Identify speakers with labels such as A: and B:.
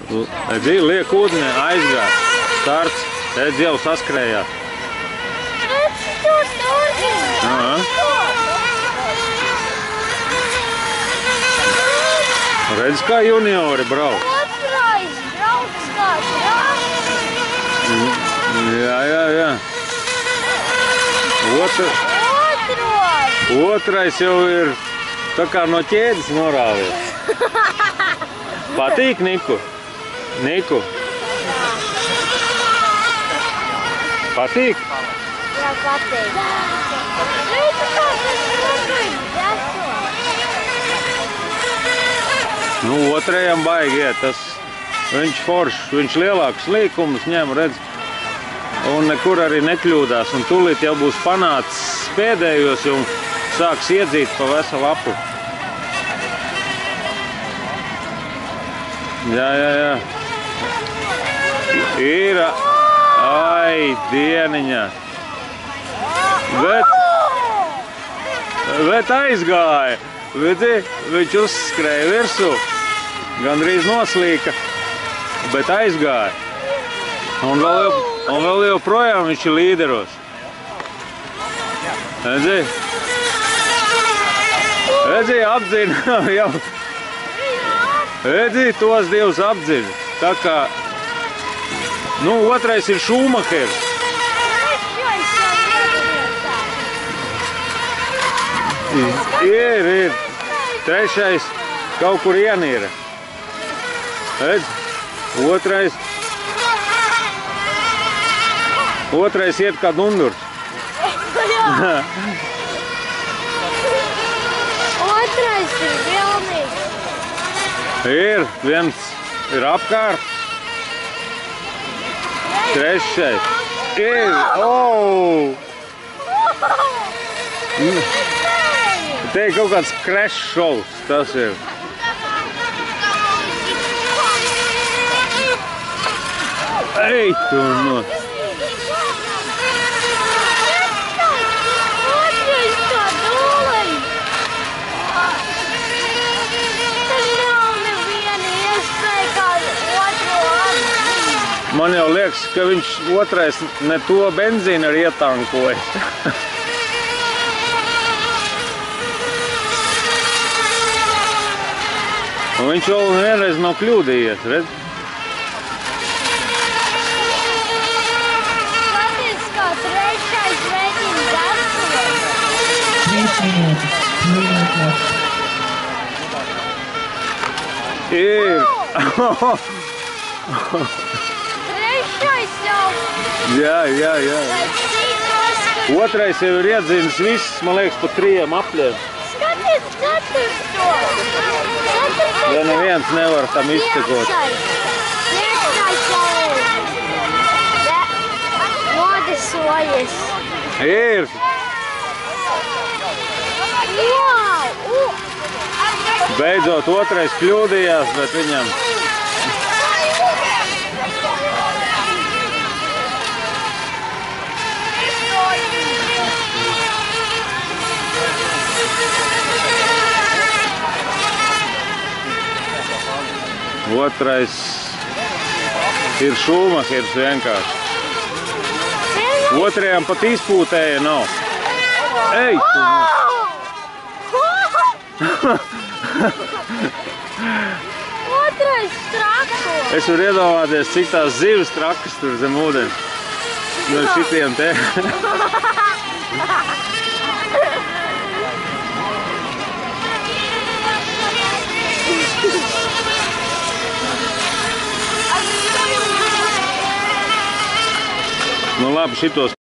A: Redzi, liek ūdenī, aizgāja. Starts. Redzi, jau saskrējās. Redzi, kā juniori brauc.
B: Otrais brauc kā krāšs.
A: Jā. Otrais jau ir tā kā no ķēdes norāvies. Patīk, Niku? Niku? Patīk?
B: Jā, patīk.
A: Nu, otrajam baigi iet, tas viņš foršs, viņš lielākus līkumus ņem, redz, un nekur arī nekļūdās, un tūlīt jau būs panācis pēdējos, un sāks iedzīt pa veselu apli. Jā. Ir, ai, dieniņā. Bet aizgāja. Viņš uzskrēja virsū, gandrīz noslīka, bet aizgāja. Un vēl joprojām viņš ir līderos. Redzi, apdzina jau. Redzi, tos divus apdzina. Tā kā, nu, otrais ir Šūmahers. Ir. Trešais kaut kur ienīra. Redz, otrais iet kā dundurs.
B: Otrais ir pilnīgs.
A: Viens ir apkārt. Trešais ir, Te ir kaut kāds crash šovs, tas ir. Ej, tu no.
B: Otrais kā dūleņi. Tad nav neviena iespēja kā otru atzīm.
A: Man jau liekas, ka viņš otrais ne to benzīnu ir ietankojis. Un viņš vēl vienreiz nav kļūdījies, redz?
B: Skaties, kā trešais mēģina gatavot.
C: 3 minūtes.
A: Ir.
B: Trešais jau.
A: Jā.
B: Citos,
A: Otrais jau ir iedzīnis viss, man liekas, pa 3 apļiem.
B: skaties, ceturto.
A: Ja neviens nevar tam izsekot.
B: Piektais jau nodesojies.
A: Ir.
B: Wow!
A: Beidzot, otrais kļūdījās, bet viņam... Otrais ir Šūmahers vienkārši. Otrajam pat izpūtēja nav. Ej, tu no.
B: Otrais trako.
A: Es varu iedomāties, cik tās zivs trakas tur zem ūdens. No šitiem te. Nu labi, šitos